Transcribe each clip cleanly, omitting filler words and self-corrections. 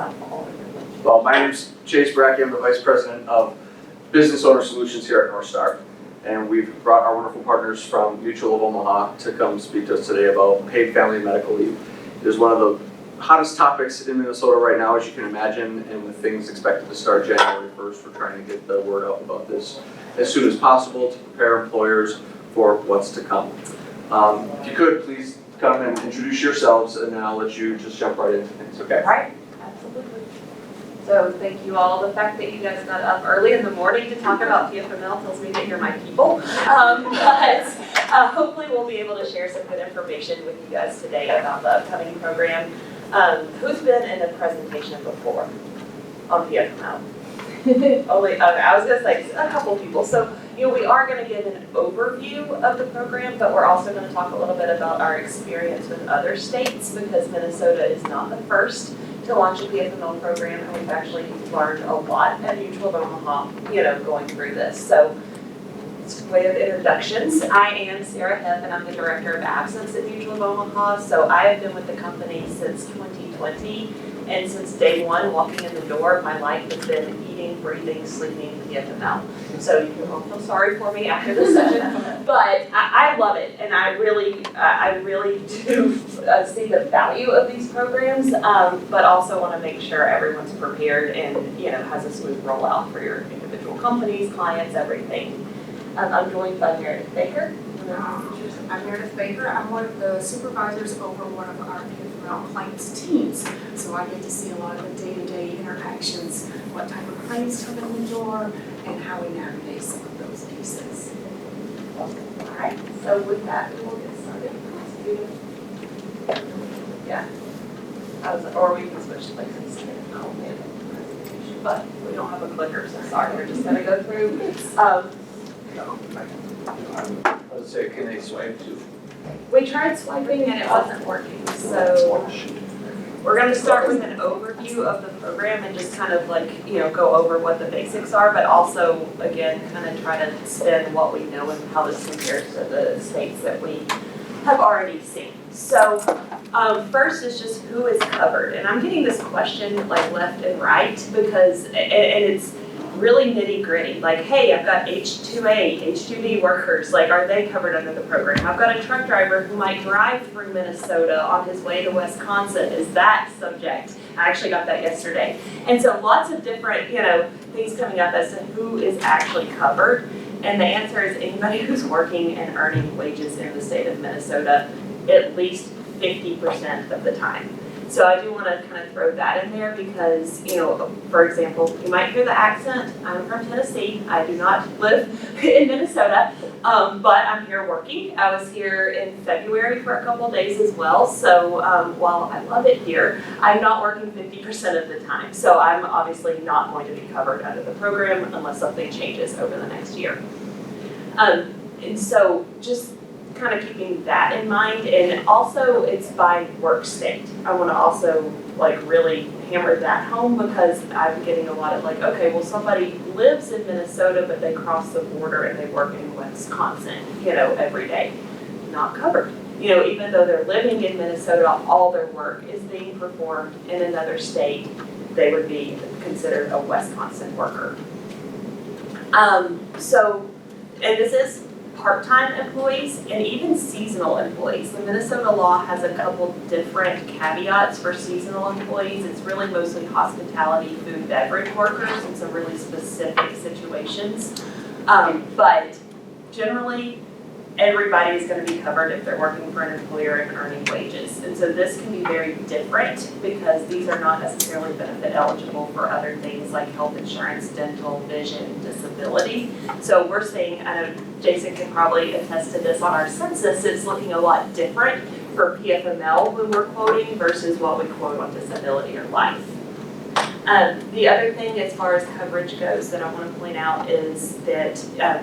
Well, my name's Chase Brackey. I'm the Vice President of Business Owner Solutions here at North Star. And we've brought our wonderful partners from Mutual of Omaha to come speak to us today about paid family and medical leave. It is one of the hottest topics in Minnesota right now, as you can imagine, and with things expected to start January 1st, we're trying to get the word out about this as soon as possible to prepare employers for what's to come. If you could, please come and introduce yourselves, and then I'll let you just jump right into things, okay? All right, absolutely. So thank you all. The fact that you guys got up early in the morning to talk about PFML tells me that you're my people. But hopefully we'll be able to share some good information with you guys today about the upcoming program. Who's been in a presentation before on PFML? Only, okay, I was gonna say a couple people. So, we are gonna give an overview of the program, but we're also gonna talk a little bit about our experience with other states, because Minnesota is not the first to launch a PFML program, and we've actually learned a lot at Mutual of Omaha, going through this. So, way of introductions, I am Sarah Hepp, and I'm the Director of Absence at Mutual of Omaha. So I have been with the company since 2020, and since day one, walking in the door, my life has been eating, breathing, sleeping PFML. So you can all feel sorry for me after this session, but I love it, and I really do see the value of these programs, but also want to make sure everyone's prepared and has a smooth rollout for your individual companies, clients, everything. I'm joined by Meredith Baker. I'm Meredith Baker. I'm one of the supervisors over one of our PFML claims teams. So I get to see a lot of the day-to-day interactions, what type of claims come in the door, and how we navigate some of those pieces. All right, so with that, we will get started. Yeah. Or we can switch places. I'll make a presentation, but we don't have a clicker, so sorry, we're just gonna go through. Let's say, can they swipe too? We tried swiping and it wasn't working, so we're going to start with an overview of the program and just kind of go over what the basics are, but also, again, kind of try to spin what we know and how this compares to the states that we have already seen. So first is just who is covered, and I'm getting this question left and right because, and it's really nitty gritty, hey, I've got H-2A, H-2B workers, are they covered under the program? I've got a truck driver who might drive through Minnesota on his way to Wisconsin. Is that subject? I actually got that yesterday. And so lots of different, things coming up as to who is actually covered. And the answer is anybody who's working and earning wages in the state of Minnesota at least 50% of the time. So I do want to kind of throw that in there because, for example, you might hear the accent. I'm from Tennessee. I do not live in Minnesota, but I'm here working. I was here in February for a couple of days as well. So while I love it here, I'm not working 50% of the time. So I'm obviously not going to be covered under the program unless something changes over the next year. And so just kind of keeping that in mind, and also it's by work state. I want to also really hammer that home because I'm getting a lot of okay, well somebody lives in Minnesota but they cross the border and they work in Wisconsin, every day. Not covered. Even though they're living in Minnesota, all their work is being performed in another state, they would be considered a Wisconsin worker. And this is part-time employees and even seasonal employees. The Minnesota law has a couple different caveats for seasonal employees. It's really mostly hospitality, food, beverage workers in some really specific situations. But generally, everybody is going to be covered if they're working for an employer and earning wages. And so this can be very different because these are not necessarily benefit eligible for other things like health insurance, dental, vision, disability. So we're seeing, I know Jason can probably attest to this on our census, it's looking a lot different for PFML when we're quoting versus what we quote on disability or life. The other thing as far as coverage goes that I want to point out is that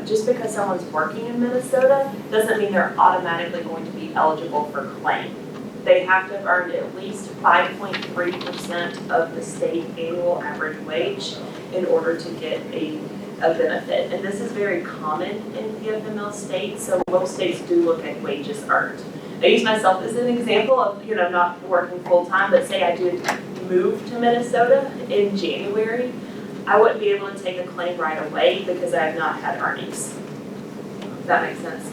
just because someone's working in Minnesota doesn't mean they're automatically going to be eligible for claim. They have to have earned at least 5.3% of the state annual average wage in order to get a benefit. And this is very common in PFML states, so most states do look at wages earned. I use myself as an example of, not working full-time, but say I did moved to Minnesota in January, I wouldn't be able to take a claim right away because I have not had earnings. If that makes sense.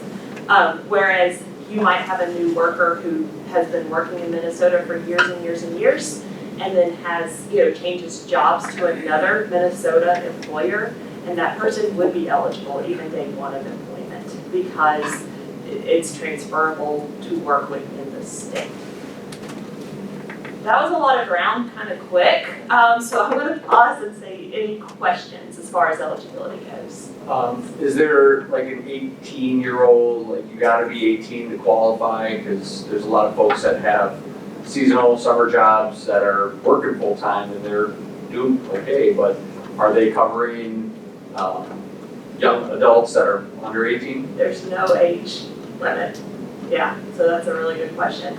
Whereas you might have a new worker who has been working in Minnesota for years and years and years, and then has, changes jobs to another Minnesota employer, and that person would be eligible even day one of employment because it's transferable to work within the state. That was a lot of ground, kind of quick, so I'm going to pause and say any questions as far as eligibility goes. Is there like an 18-year-old, like you gotta be 18 to qualify? Because there's a lot of folks that have seasonal summer jobs that are working full-time and they're doing okay, but are they covering young adults that are under 18? There's no age limit. Yeah, so that's a really good question.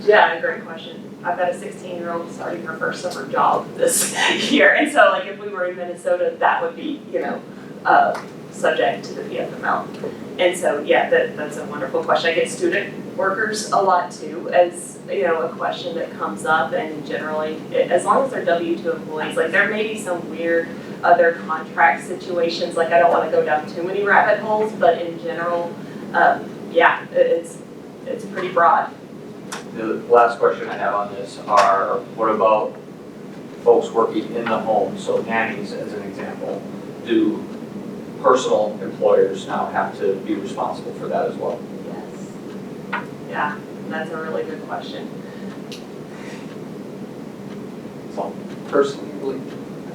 Yeah, great question. I've got a 16-year-old starting her first summer job this year, and so like if we were in Minnesota, that would be, subject to the PFML. And so, yeah, that's a wonderful question. I get student workers a lot too, as, a question that comes up, and generally, as long as they're W-2 employees, like there may be some weird other contract situations, like I don't want to go down too many rabbit holes, but in general, it's pretty broad. The last question I have on this are, what about folks working in the home, so nannies as an example? Do personal employers now have to be responsible for that as well? Yes. Yeah, that's a really good question. So, personally,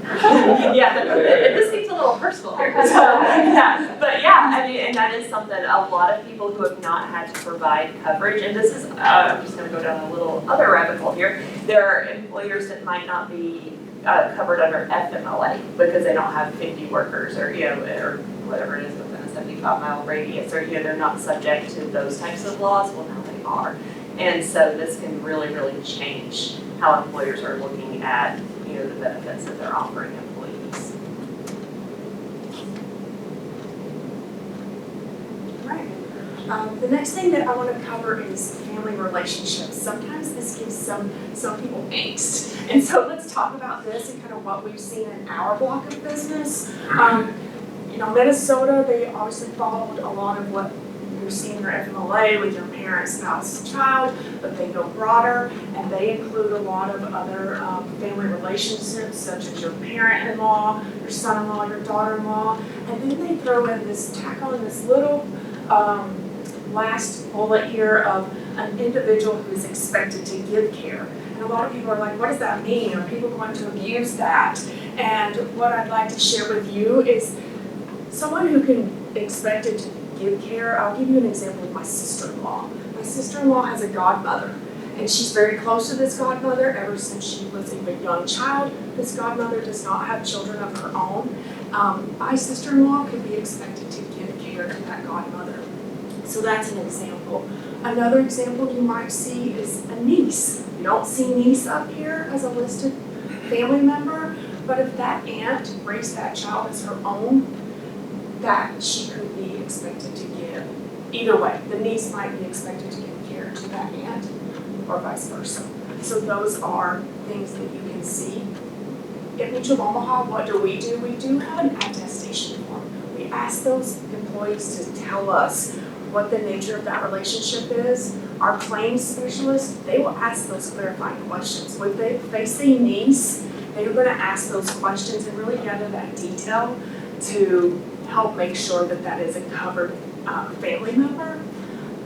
Yeah, this seems a little personal here. So, yeah, but yeah, I mean, and that is something a lot of people who have not had to provide coverage, and this is, I'm just going to go down a little other rabbit hole here. There are employers that might not be covered under FMLA because they don't have 50 workers or, or whatever it is within a 75-mile radius, or, they're not subject to those types of laws. Well, now they are. And so this can really, really change how employers are looking at the benefits that they're offering employees. Right. The next thing that I want to cover is family relationships. Sometimes this gives some people angst. And so let's talk about this and kind of what we've seen in our block of business. Minnesota, they obviously followed a lot of what you're seeing your FMLA with your parent, spouse, child, but they go broader, and they include a lot of other family relationships, such as your parent-in-law, your son-in-law, your daughter-in-law, and then they throw in tack on this little last bullet here of an individual who is expected to give care. And a lot of people are like, what does that mean? Are people going to abuse that? And what I'd like to share with you is someone who can expected to give care. I'll give you an example of my sister-in-law. My sister-in-law has a godmother, and she's very close to this godmother ever since she was a young child. This godmother does not have children of her own. My sister-in-law could be expected to give care to that godmother. So that's an example. Another example you might see is a niece. You don't see niece up here as a listed family member, but if that aunt raised that child as her own, that she could be expected to give. Either way, the niece might be expected to give care to that aunt or vice versa. So those are things that you can see. At Mutual of Omaha, what do? We do have an attestation form. We ask those employees to tell us what the nature of that relationship is. Our claims specialist, they will ask those clarifying questions. If they say niece, they're going to ask those questions and really get into that detail to help make sure that that is a covered family member.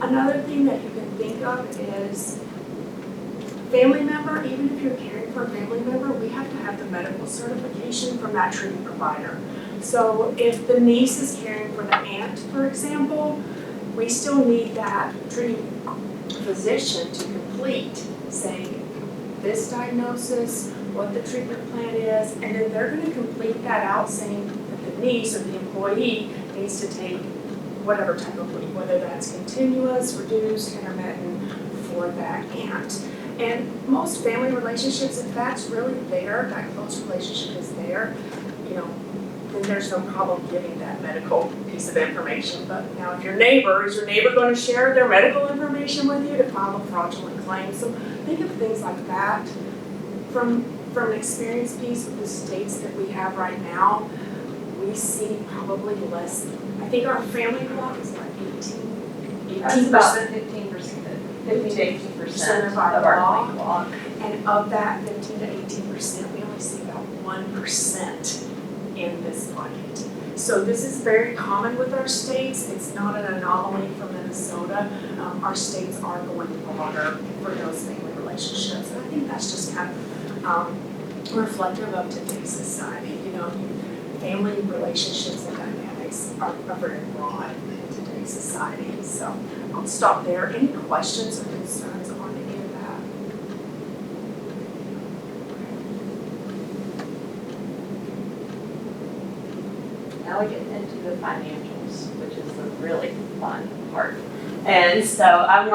Another thing that you can think of is family member. Even if you're caring for a family member, we have to have the medical certification from that treating provider. So if the niece is caring for the aunt, for example, we still need that treating physician to complete saying this diagnosis, what the treatment plan is, and then they're going to complete that out saying that the niece or the employee needs to take whatever type of leave, whether that's continuous, reduced, intermittent for that aunt. And most family relationships, if that's really there, that close relationship is there, then there's no problem giving that medical piece of information. But now if your neighbor, is your neighbor gonna share their medical information with you to file a fraudulent claim? So think of things like that. From an experience piece with the states that we have right now, we see probably less. I think our family block is like 18%. That's about 15%, 15 to 18% of our family block. And of that 15 to 18%, we only see about 1% in this bucket. So this is very common with our states. It's not an anomaly for Minnesota. Our states are going broader for those family relationships. And I think that's just kind of reflective of today's society. You know, family relationships and dynamics are very broad in today's society. So I'll stop there. Any questions or concerns on any of that? Now we get into the financials, which is the really fun part. And so I'm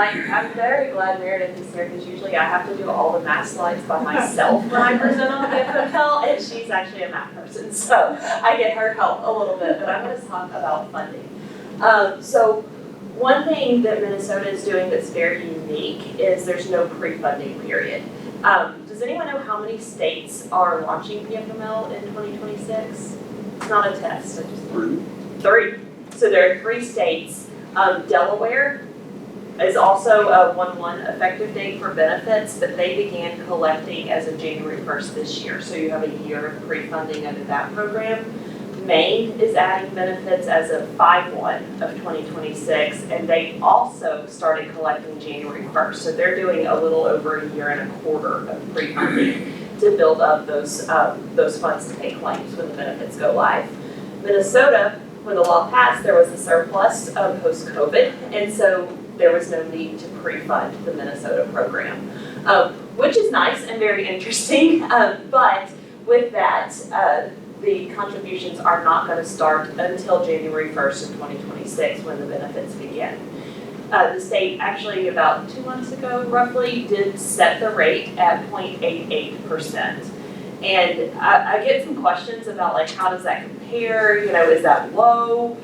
very glad Meredith is here because usually I have to do all the math slides by myself when I present on PFML, and she's actually a math person, so I get her help a little bit, but I'm going to talk about funding. So one thing that Minnesota is doing that's very unique is there's no pre-funding period. Does anyone know how many states are launching PFML in 2026? It's not a test, I just. Three. So there are 3 states. Delaware is also a 1/1 effective date for benefits, but they began collecting as of January 1st this year. So you have a year of pre-funding under that program. Maine is adding benefits as of 5/1 of 2026, and they also started collecting January 1st. So they're doing a little over a year and a quarter of pre-funding to build up those funds to pay claims when the benefits go live. Minnesota, when the law passed, there was a surplus post-COVID, and so there was no need to pre-fund the Minnesota program, which is nice and very interesting. But with that, the contributions are not going to start until January 1st of 2026 when the benefits begin. The state actually about 2 months ago roughly did set the rate at 0.88%. And I get some questions about like how does that compare, you know, is that low?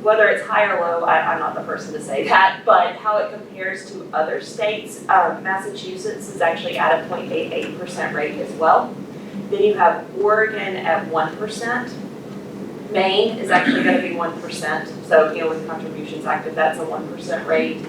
Whether it's high or low, I'm not the person to say that, but how it compares to other states, Massachusetts is actually at a 0.88% rate as well. Then you have Oregon at 1%. Maine is actually going to be 1%. So, you know, with contributions active, that's a 1% rate.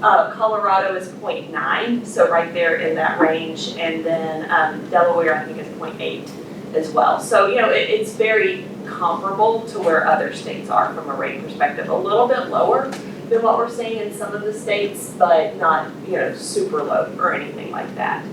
Colorado is 0.9, so right there in that range. And then Delaware, I think, is 0.8 as well. So, you know, it's very comparable to where other states are from a rate perspective. A little bit lower than what we're seeing in some of the states, but not, you know, super low or anything like that.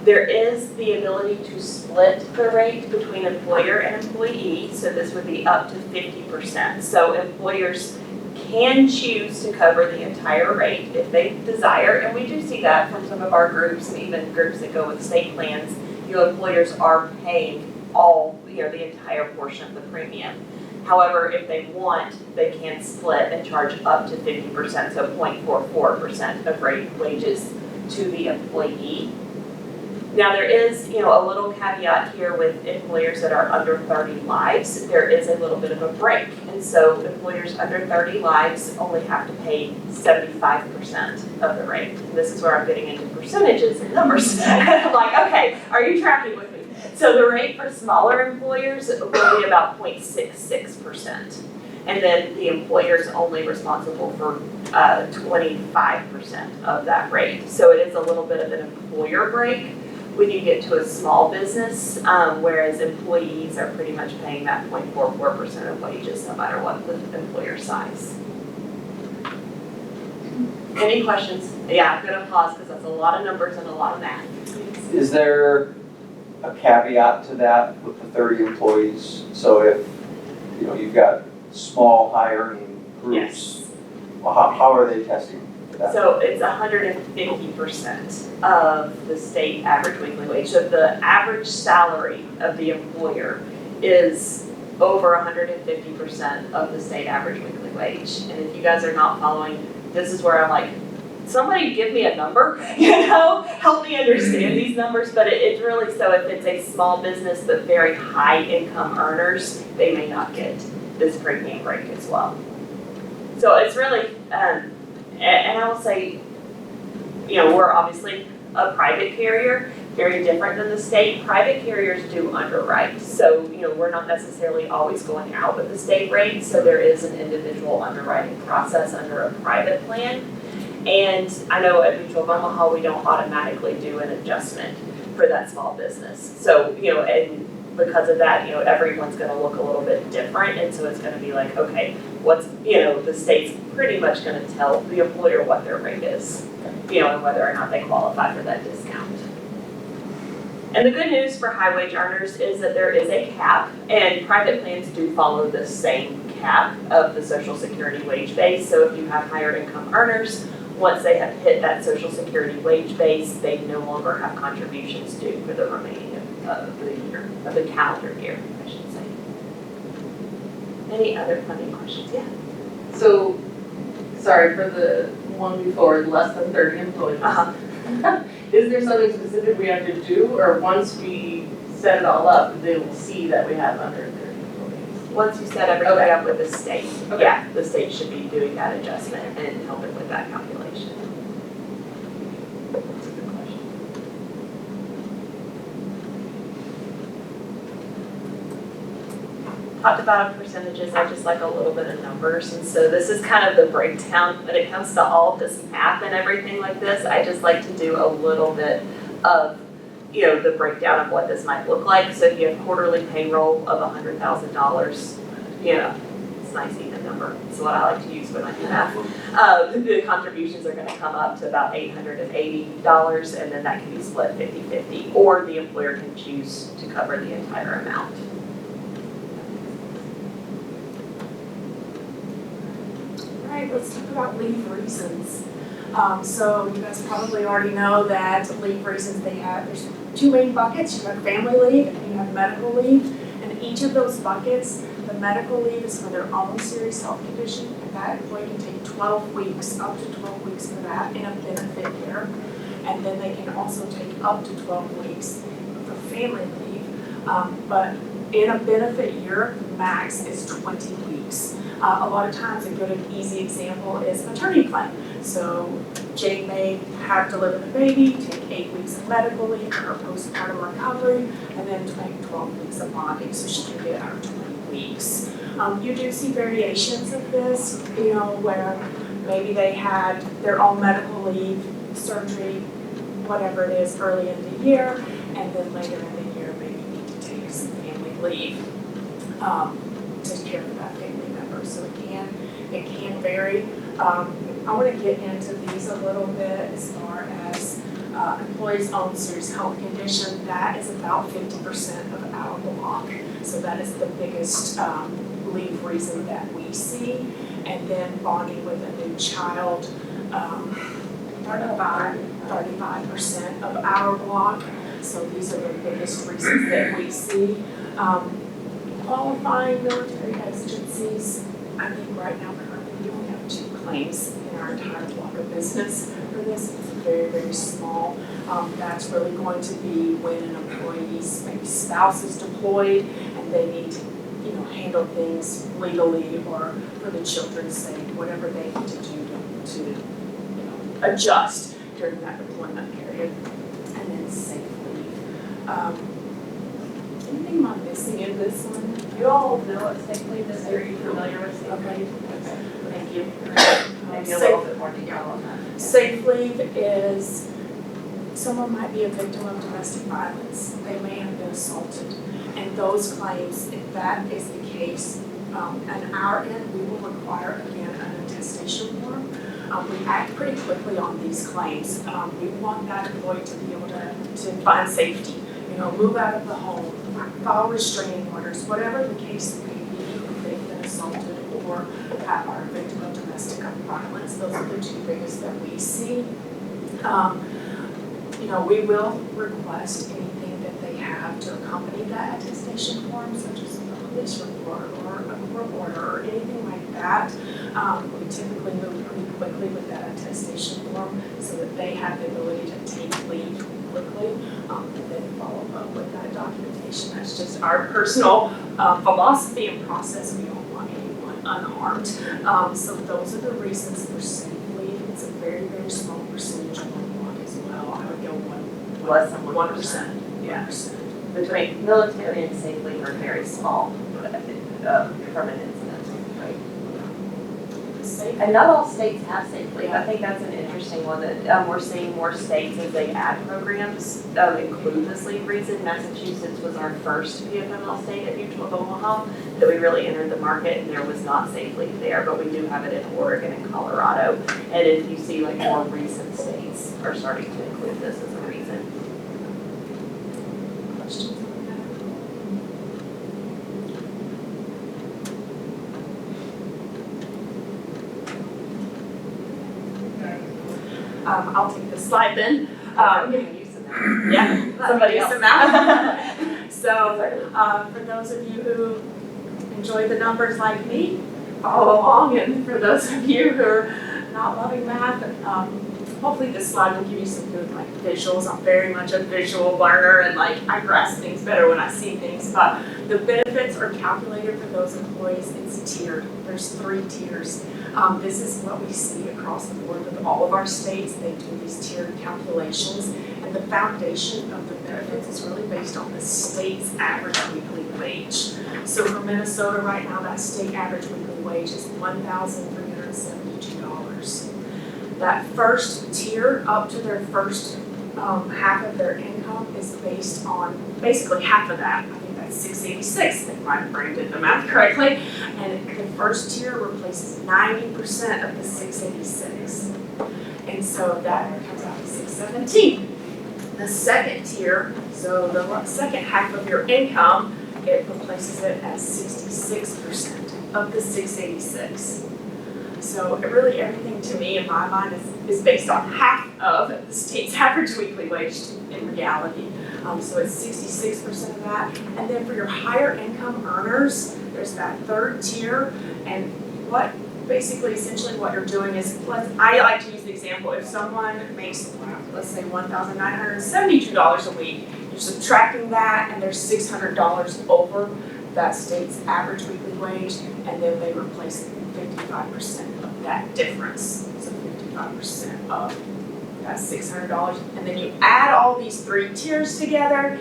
There is the ability to split the rate between employer and employee, so this would be up to 50%. So employers can choose to cover the entire rate if they desire, and we do see that from some of our groups and even groups that go with state plans. You know, employers are paying all, you know, the entire portion of the premium. However, if they want, they can split and charge up to 50%, so 0.44% of rate wages to the employee. Now there is, you know, a little caveat here with employers that are under 30 lives. There is a little bit of a break. And so employers under 30 lives only have to pay 75% of the rate. And this is where I'm getting into percentages and numbers. I'm like, okay, are you tracking with me? So the rate for smaller employers will be about 0.66%. And then the employer is only responsible for 25% of that rate. So it is a little bit of an employer break when you get to a small business, whereas employees are pretty much paying that 0.44% of wages no matter what the employer size. Any questions? Yeah, I'm gonna pause because that's a lot of numbers and a lot of math. Is there a caveat to that with the 30 employees? So if, you know, you've got small high earning groups, Yes. well, how are they testing for that? So it's 150% of the state average weekly wage. So the average salary of the employer is over 150% of the state average weekly wage. And if you guys are not following, this is where I'm like, somebody give me a number, help me understand these numbers, but it's really, so if it's a small business but very high income earners, they may not get this premium break as well. So it's really, and I will say, we're obviously a private carrier, very different than the state. Private carriers do underwrite, so, we're not necessarily always going out with the state rate, so there is an individual underwriting process under a private plan. And I know at Mutual of Omaha, we don't automatically do an adjustment for that small business. So, and because of that, everyone's gonna look a little bit different, and so it's gonna be like, okay, what's, the state's pretty much gonna tell the employer what their rate is, and whether or not they qualify for that discount. And the good news for high wage earners is that there is a cap, and private plans do follow the same cap of the Social Security wage base. So if you have higher income earners, once they have hit that Social Security wage base, they no longer have contributions due for the remaining of the year, of the calendar year, I should say. Any other funding questions? Yeah. So, sorry, for the one before, less than 30 employees. Is there something specific we have to do, or once we set it all up, they will see that we have under 30 employees? Once you set everything Okay. up with the state, Okay. yeah, the state should be doing that adjustment and helping with that calculation. That's a good question. Talked about percentages, I just like a little bit of numbers, and so this is kind of the breakdown when it comes to all of this math and everything like this. I just like to do a little bit of, the breakdown of what this might look like. So if you have quarterly payroll of $100,000, it's a nice even number. It's what I like to use when I do math. The contributions are gonna come up to about $880, and then that can be split 50-50, or the employer can choose to cover the entire amount. All right, let's talk about leave reasons. So you guys probably already know that leave reasons there's two main buckets. You have family leave and you have medical leave. And each of those buckets, the medical leave is for their own serious health condition, and that employee can take 12 weeks, up to 12 weeks for that in a benefit year. And then they can also take up to 12 weeks for family leave. But in a benefit year, max is 20 weeks. A lot of times a good and easy example is maternity claim. So Jane may have delivered a baby, take 8 weeks of medical leave for her postpartum recovery, and then take 12 weeks of bonding, so she can get her 20 weeks. You do see variations of this, where maybe they had their own medical leave, surgery, whatever it is, early in the year, and then later in the year maybe need to take some family leave to care for that family member. So it can vary. I want to get into these a little bit as far as employees' own serious health condition. That is about 50% of our block. So that is the biggest leave reason that we see. And then bonding with a new child, 35% of our block. So these are the biggest reasons that we see. Qualifying military exigencies, I think right now currently we only have 2 claims in our entire block of business for this. It's very, very small. That's really going to be when an employee's maybe spouse is deployed and they need to, handle things legally, or for the children's sake, whatever they need to do to adjust during that deployment period. And then safe leave. Anything am I missing in this one? You all know what safe leave is, are you familiar with safe leave? Thank you. Maybe a little bit more detail on that. Safe leave is someone might be a victim of domestic violence. They may have been assaulted. And those claims, if that is the case, on our end, we will require, again, an attestation form. We act pretty quickly on these claims. We want that employee to be able to find safety, move out of the home, file restraining orders, whatever the case may be, if they've been assaulted or are a victim of domestic violence. Those are the 2 biggest that we see. We will request anything that they have to accompany that attestation form, such as a police report or a court order or anything like that, we typically move pretty quickly with that attestation form so that they have the ability to take leave quickly, and then follow up with that documentation. That's just our personal philosophy and process. We don't want anyone unharmed. So those are the reasons for safe leave. It's a very, very small percentage of our work as well. I would go Less than 1%. Yeah. Between military and safe leave are very small, from an incident, right? Safe. And not all states have safe leave. I think that's an interesting one that we're seeing more states as they add programs include this leave reason. Massachusetts was our first PFML state at Mutual of Omaha that we really entered the market, and there was not safe leave there, but we do have it in Oregon and Colorado. And if you see like more recent states are starting to include this as a reason. Questions on that? I'll take this slide then. I'm getting used to that. Yeah, Somebody else. So, for those of you who enjoy the numbers like me, follow along, and for those of you who are not loving math, hopefully this slide will give you some good like visuals. I'm very much a visual learner, and like I grasp things better when I see things. But the benefits are calculated for those employees. It's tiered. There's 3 tiers. This is what we see across the board with all of our states. They do these tiered calculations, and the foundation of the benefits is really based on the state's average weekly wage. So for Minnesota right now, that state average weekly wage is $1,372. That first tier up to their first half of their income is based on basically half of that. I think that's 686, if my brain did the math correctly. And the first tier replaces 90% of the 686. And so that comes out to 617. The second tier, so the second half of your income, it replaces it at 66% of the 686. So really everything to me in my mind is based on half of the state's average weekly wage in reality. So it's 66% of that. And then for your higher income earners, there's that third tier. And what basically essentially what you're doing is, I like to use the example, if someone makes, let's say $1,972 a week, you're subtracting that and there's $600 over that state's average weekly wage, and then they replace 55% of that difference. So 55% of that $600, and then you add all these 3 tiers together,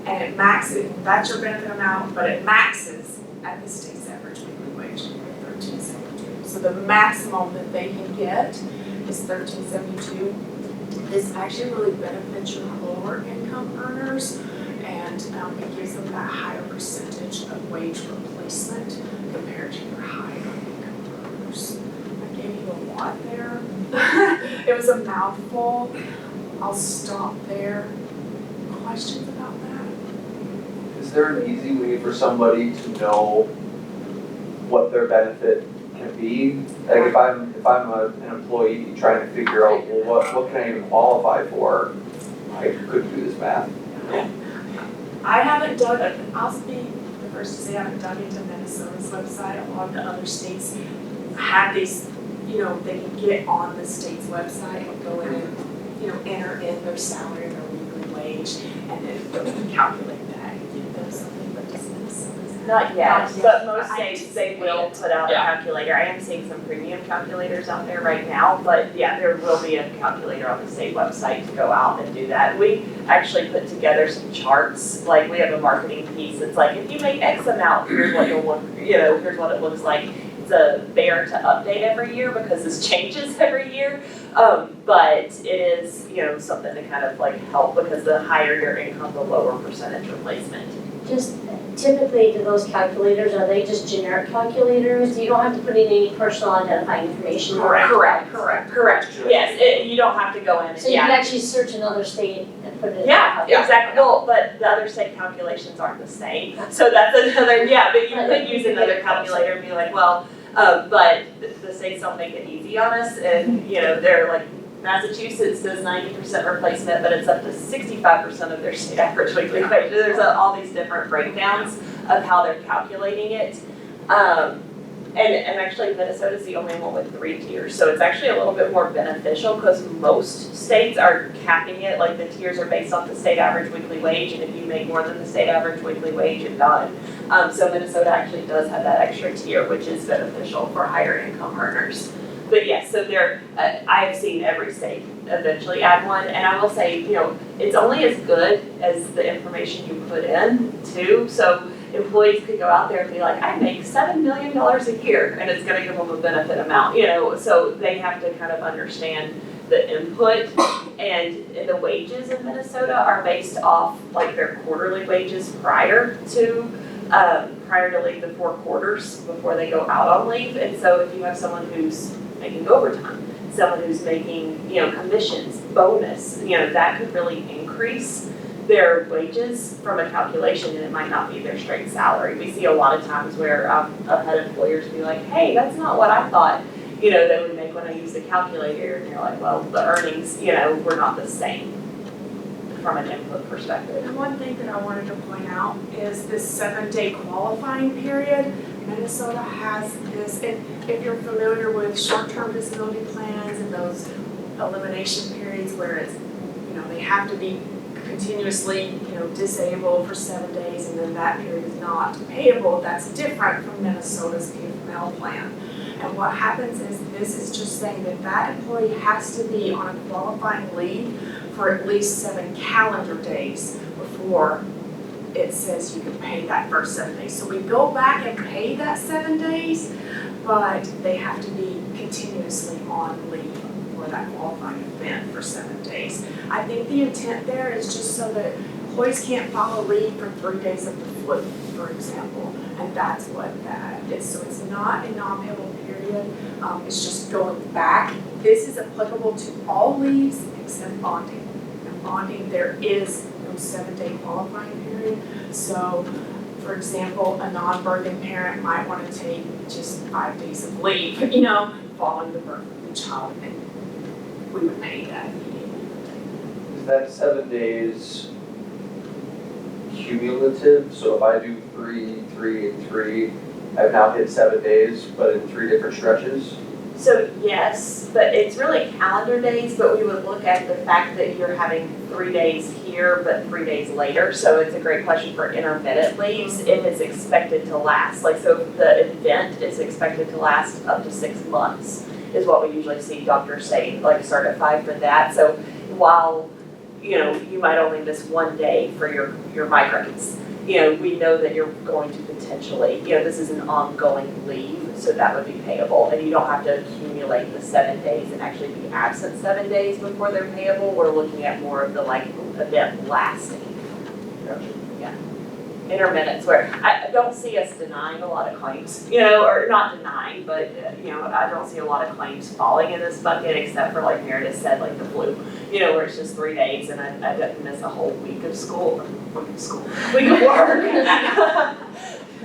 and it maxes. That's your benefit amount, but it maxes at the state's average weekly wage, $1,372. So the maximum that they can get is $1,372. This actually really benefits your lower income earners, and it gives them that higher percentage of wage replacement compared to your higher income earners. I gave you a lot there. It was a mouthful. I'll stop there. Questions about that? Is there an easy way for somebody to know what their benefit can be? Like if I'm an employee trying to figure out, well, what can I even qualify for? I couldn't do this math. I haven't dug, I'll be the first to say I haven't dug into Minnesota's website. A lot of the other states have these, they can get on the state's website and go in and, enter in their salary, their weekly wage, and then go and calculate that and give them something, but does Minnesota's Not yet, but most I states, they will anticipate put out a Yeah. calculator. I am seeing some premium calculators out there right now, but yeah, there will be a calculator on the state website to go out and do that. We actually put together some charts, like we have a marketing piece, it's like, if you make X amount, here's what you'll look, here's what it looks like. It's there to update every year because this changes every year, but it is, something to kind of like help, because the higher your income, the lower percentage replacement. Just typically, do those calculators, are they just generic calculators? You don't have to put in any personal identifying information? Correct. Yes, you don't have to go in and, So you can actually search another state and put it in. Yeah, exactly. Well, but the other state calculations aren't the same. So that's another, but you could use another calculator and be like, well, but the states don't make it easy on us, and, they're like, Massachusetts does 90% replacement, but it's up to 65% of their state average weekly wage. There's all these different breakdowns. of how they're calculating it. And actually Minnesota's the only one with 3 tiers, so it's actually a little bit more beneficial because most states are capping it, like the tiers are based off the state average weekly wage, and if you make more than the state average weekly wage, you're done. So Minnesota actually does have that extra tier, which is beneficial for higher income earners. But yes, so I have seen every state eventually add one, and I will say, it's only as good as the information you put in too. So employees could go out there and be like, I make $7 million a year, and it's gonna give them a benefit amount, so they have to kind of understand the input. And the wages in Minnesota are based off like their quarterly wages prior to leave the 4 quarters before they go out on leave. And so if you have someone who's making overtime, someone who's making, commissions, bonus, that could really increase their wages from a calculation, and it might not be their straight salary. We see a lot of times where I've had employers be like, hey, that's not what I thought, they would make when I use the calculator, and you're like, well, the earnings, were not the same from an input perspective. And one thing that I wanted to point out is this 7-day qualifying period. Minnesota has this, and if you're familiar with short-term disability plans and those elimination periods where it's, they have to be continuously, disabled for 7 days, and then that period is not payable, that's different from Minnesota's PFML plan. And what happens is, this is just saying that that employee has to be on a qualifying leave for at least 7 calendar days before it says you can pay that first 7 days. So we go back and pay that 7 days, but they have to be continuously on leave for that qualifying event for 7 days. I think the intent there is just so that employees can't file a leave for 3 days of the flu, for example, and that's what that is. So it's not a non-payable period, it's just going back. This is applicable to all leaves except bonding. And bonding, there is no 7-day qualifying period. So, for example, a non-birthing parent might want to take just 5 days of leave, following the birth of the child, and we would pay that immediately. Is that 7 days cumulative? So if I do 3, 3, and 3, I've now hit 7 days, but in 3 different stretches? So yes, but it's really calendar days, but we would look at the fact that you're having 3 days here, but 3 days later. So it's a great question for intermittent leaves if it's expected to last. Like, so if the event is expected to last up to 6 months is what we usually see doctors say, like start at 5 for that. So while, you might only miss 1 day for your migraines, we know that you're going to potentially, this is an ongoing leave, so that would be payable. And you don't have to accumulate the 7 days and actually be absent 7 days before they're payable. We're looking at more of the event lasting. Gotcha. Yeah. Intermittents, where I don't see us denying a lot of claims, or not denying, but, I don't see a lot of claims falling in this bucket except for, like Meredith said, like the flu, where it's just 3 days and I didn't miss a whole week of school, week of work.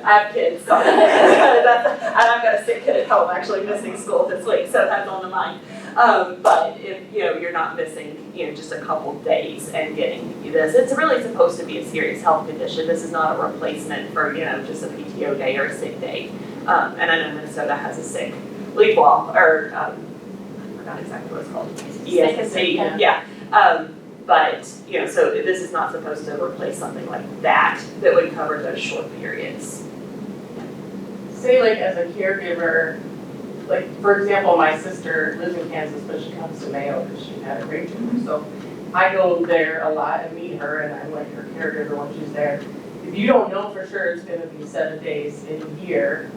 I have kids, so and I've got a sick kid at home actually missing school this week, so that's on the mind. But if, you're not missing, just a couple days and getting this, it's really supposed to be a serious health condition. This is not a replacement for, just a PTO day or a sick day. And I know Minnesota has a sick leave law, or, I forgot exactly what it's called. ESC, yeah. But, so this is not supposed to replace something like that would cover those short periods. Say like as a caregiver, like for example, my sister lives in Kansas, but she comes to Mayo because she had a brain tumor. So I go there a lot and meet her, and I'm like her caregiver when she's there. If you don't know for sure it's gonna be 7 days in a year,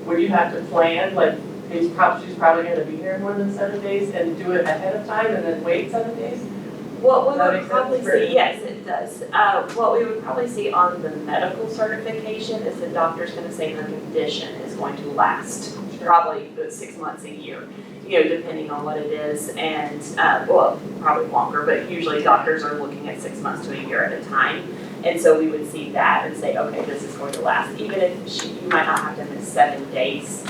would you have to plan, like she's probably gonna be here more than 7 days and do it ahead of time and then wait 7 days? What we That would makes probably sense for- see, yes, it does. What we would probably see on the medical certification is the doctor's gonna say the condition is going to last probably 6 months, a year, depending on what it is. And, probably longer, but usually doctors are looking at 6 months to a year at a time. And so we would see that and say, okay, this is going to last. Even if you might not have to miss 7 days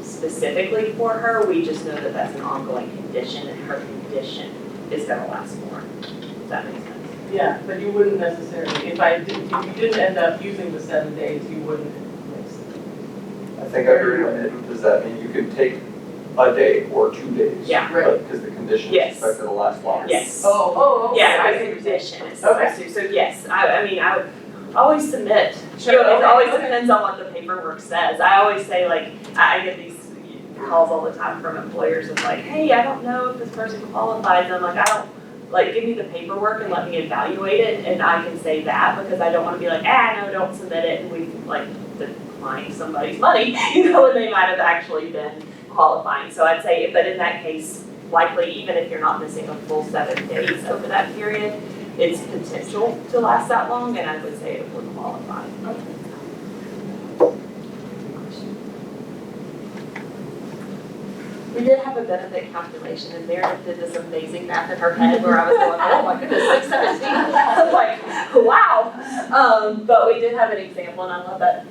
specifically for her, we just know that that's an ongoing condition and her condition is gonna last more. Does that make sense? Yeah, but you wouldn't necessarily, if you didn't end up using the 7 days, you wouldn't mix it. I think I heard it, does that mean you could take a day or 2 days? Yeah. Right. Because the condition Yes. is expected to last longer. Yes. Oh, okay. Yeah, I by see what you're saying. condition, it's supposed to, so yes, I mean, I would always submit. Sure, You know, it okay, always okay. depends on what the paperwork says. I always say like, I get these calls all the time from employers of like, hey, I don't know if this person qualifies, I'm like, I don't, like, give me the paperwork and let me evaluate it, and I can say that, because I don't wanna be like, no, don't submit it, and we like decline somebody's money, you know, and they might have actually been qualifying. So I'd say, but in that case, likely, even if you're not missing a full 7 days over that period, it's potential to last that long, and I would say it would qualify. We did have a benefit calculation, and Meredith did this amazing math in her head where I was going, oh my goodness, 617. I was like, wow. But we did have an example, and I love that.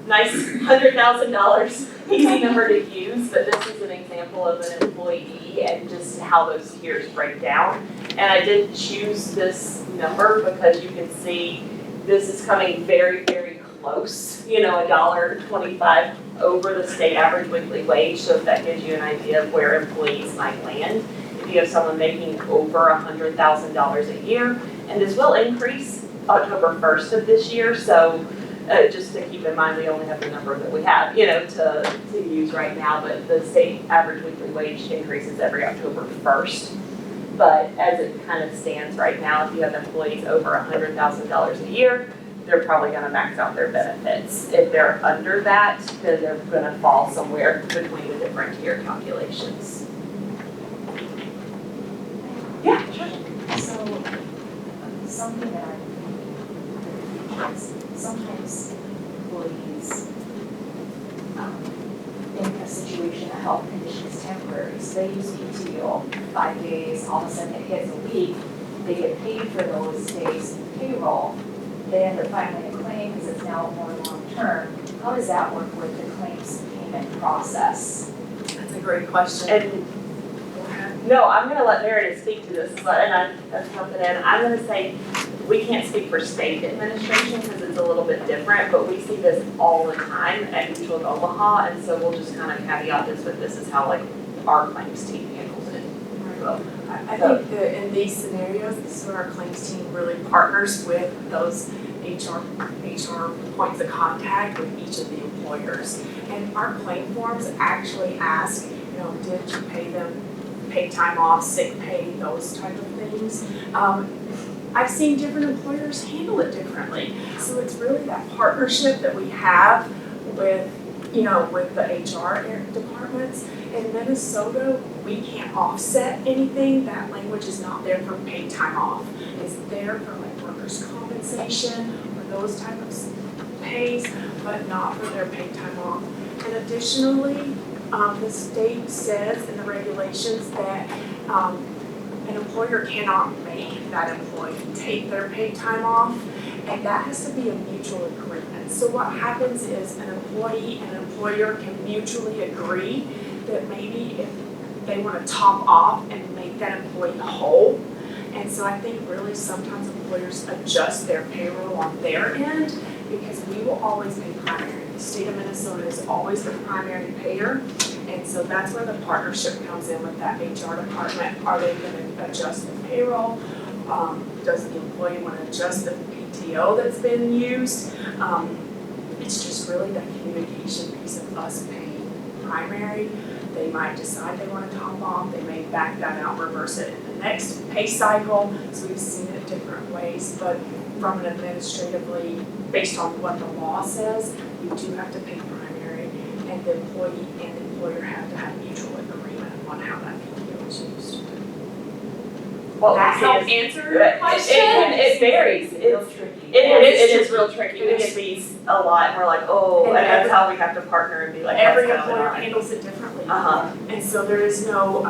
Nice $100,000, easy number to use, but this is an example of an employee and just how those tiers break down. And I did choose this number because you can see this is coming very, very close, you know, $1.25 over the state average weekly wage, so if that gives you an idea of where employees might land. If you have someone making over $100,000 a year, and this will increase October 1st of this year, so just to keep in mind, we only have the number that we have, you know, to use right now, but the state average weekly wage increases every October 1st. But as it kind of stands right now, if you have employees over $100,000 a year, they're probably gonna max out their benefits. If they're under that, then they're gonna fall somewhere between the different tier calculations. Yeah, sure. So, something that sometimes employees, in a situation, a health condition is temporary, so they use PTO 5 days, all of a sudden it hits a week, they get paid for those days in payroll, they end up filing a claim because it's now more long-term. How does that work with the claims payment process? That's a great question. And no, I'm gonna let Meredith speak to this, but, and that's something in, I'm gonna say, we can't speak for state administration because it's a little bit different, but we see this all the time at Mutual of Omaha, and so we'll just kind of caveat this with this is how like our claims team handles it. So, I think that in these scenarios, this is where our claims team really partners with those HR points of contact with each of the employers. And our claim forms actually ask, you know, did you pay them paid time off, sick pay, those type of things. I've seen different employers handle it differently. So it's really that partnership that we have with, you know, with the HR departments. In Minnesota, we can't offset anything. That language is not there for paid time off. It's there for like workers' compensation or those type of pays, but not for their paid time off. And additionally, the state says in the regulations that an employer cannot make that employee take their paid time off, and that has to be a mutual agreement. So what happens is an employee and an employer can mutually agree that maybe if they want to top off and make that employee whole. And so I think really sometimes employers adjust their payroll on their end because we will always pay primary. The state of Minnesota is always the primary payer. And so that's where the partnership comes in with that HR department. Are they going to adjust the payroll? Does the employee want to adjust the PTO that's been used? It's just really that communication piece of us paying primary. They might decide they want to top off. They may back that out, reverse it in the next pay cycle. So we've seen it different ways. But from an administratively, based on what the law says, you do have to pay primary. And the employee and the employer have to have mutual agreement on how that PTO is used. Well, That help it answer your question? it varies. Real tricky. It is real tricky. We get these a lot and we're like, oh, and that's how we have to partner and be like, Every that's employer going on. handles it differently. Uh-huh. And so there is no,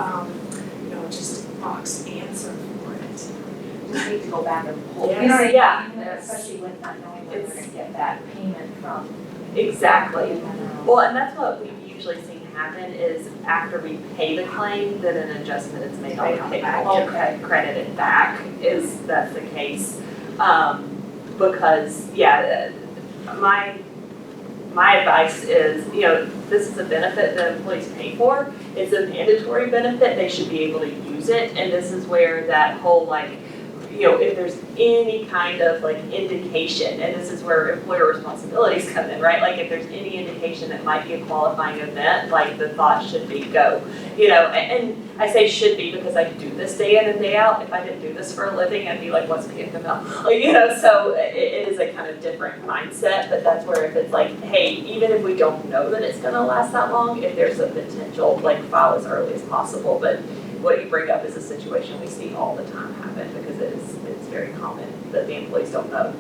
just box answer for it. Just need to go back and pull. Yes. You know what I mean? Yeah. Especially with not knowing where we're gonna get that payment from. Exactly. You know. Well, and that's what we've usually seen happen is after we pay the claim, then an adjustment is made on the payroll to credit it back, that's the case. Because, my advice is, this is a benefit that employees pay for. It's a mandatory benefit, they should be able to use it, and this is where that whole if there's any kind of indication, and this is where employer responsibilities come in, right? Like if there's any indication that might be a qualifying event, the thought should be go. And I say should be because I do this day in and day out. If I didn't do this for a living, I'd be like, what's PFML? So it is a kind of different mindset, but that's where if it's hey, even if we don't know that it's gonna last that long, if there's a potential, file as early as possible. But what you bring up is a situation we see all the time happen because it's very common that the employees don't know.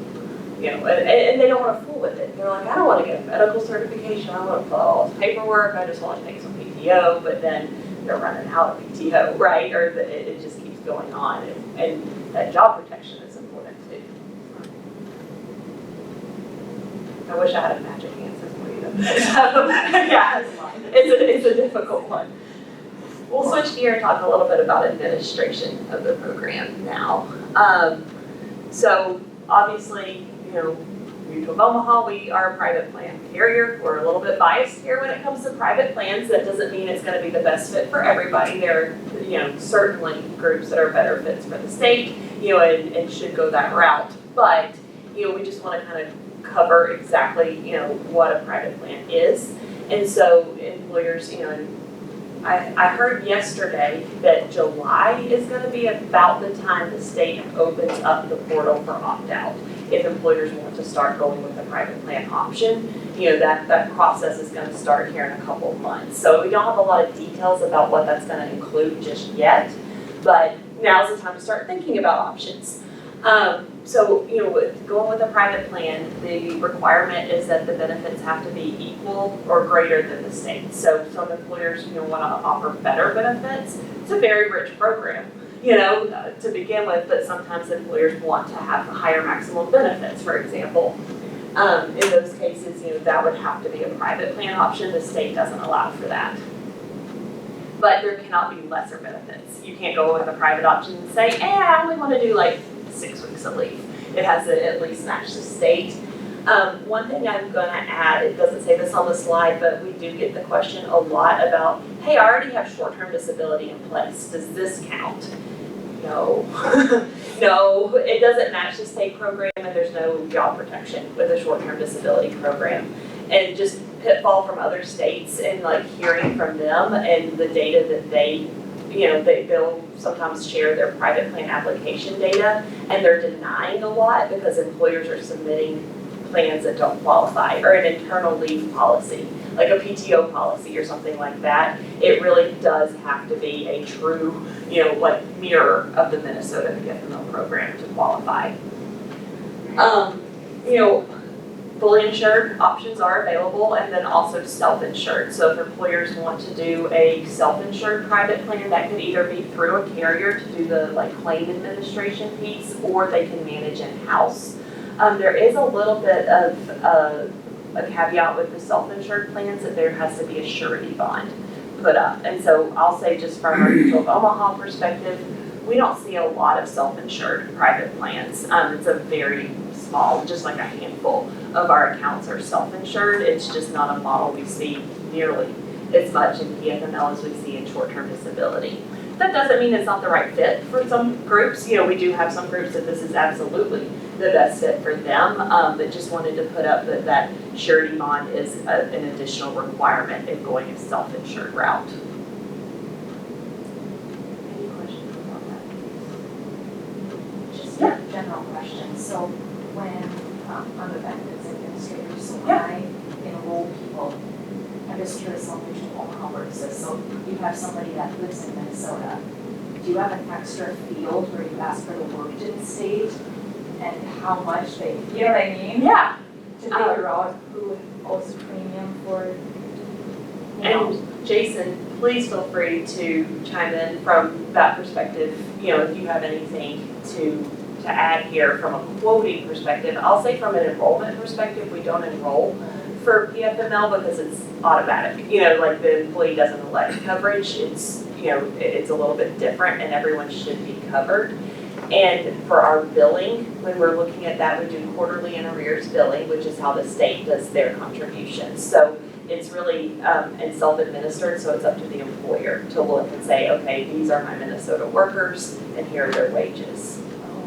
And they don't want to fool with it. They're like, I don't want to get a medical certification, I don't want to fill out all this paperwork, I just want to take some PTO, but then they're running out of PTO, right? Or it just keeps going on, and that job protection is important too. I wish I had a magic answer for you though. It's a difficult one. We'll switch gear and talk a little bit about administration of the program now. So obviously, Mutual of Omaha, we are a private plan carrier. We're a little bit biased here when it comes to private plans. That doesn't mean it's going to be the best fit for everybody. There are, certainly groups that are better fits for the state, and should go that route. But, we just want to kind of cover exactly, what a private plan is. And so employers, I heard yesterday that July is going to be about the time the state opens up the portal for opt-out. If employers want to start going with the private plan option, that process is going to start here in a couple of months. So we don't have a lot of details about what that's going to include just yet, but now's the time to start thinking about options. So, with going with a private plan, the requirement is that the benefits have to be equal or greater than the state. So some employers, want to offer better benefits. It's a very rich program, to begin with, but sometimes employers want to have higher maximum benefits, for example. In those cases, that would have to be a private plan option. The state doesn't allow for that. But there cannot be lesser benefits. You can't go with a private option and say, I only want to do 6 weeks of leave. It has to at least match the state. One thing I'm going to add, it doesn't say this on the slide, but we do get the question a lot about, hey, I already have short-term disability in place. Does this count? No. No, it doesn't match the state program, and there's no job protection with a short-term disability program. And just pitfall from other states and hearing from them and the data that they'll sometimes share their private plan application data, and they're denying a lot because employers are submitting plans that don't qualify, or an internal leave policy, like a PTO policy or something like that. It really does have to be a true, mirror of the Minnesota PFML program to qualify. Fully insured options are available, and then also self-insured. So if employers want to do a self-insured private plan, that could either be through a carrier to do the claim administration piece, or they can manage in-house. There is a little bit of a caveat with the self-insured plans that there has to be a surety bond put up. And so I'll say, just from a Mutual of Omaha perspective, we don't see a lot of self-insured private plans. It's a very small, just a handful of our accounts are self-insured. It's just not a model we see nearly as much in PFML as we see in short-term disability. That doesn't mean it's not the right fit for some groups. We do have some groups that this is absolutely the best fit for them, but just wanted to put up that surety bond is an additional requirement in going a self-insured route. Any questions about that? Just a general question. So when I'm a benefits administrator, so when I enroll people, I'm just curious on which Omaha works this. So you have somebody that lives in Minnesota. Do you have an extra field where you ask for the work in state and how much they, you know what I mean? Yeah. To figure out who owes a premium for, And Jason, please feel free to chime in from that perspective, if you have anything to add here from a quoting perspective. I'll say from an enrollment perspective, we don't enroll for PFML because it's automatic, like the employee doesn't elect coverage, it's, it's a little bit different and everyone should be covered. And for our billing, when we're looking at that, we do quarterly and arrears billing, which is how the state does their contributions. So it's really, and self-administered, so it's up to the employer to look and say, okay, these are my Minnesota workers and here are their wages.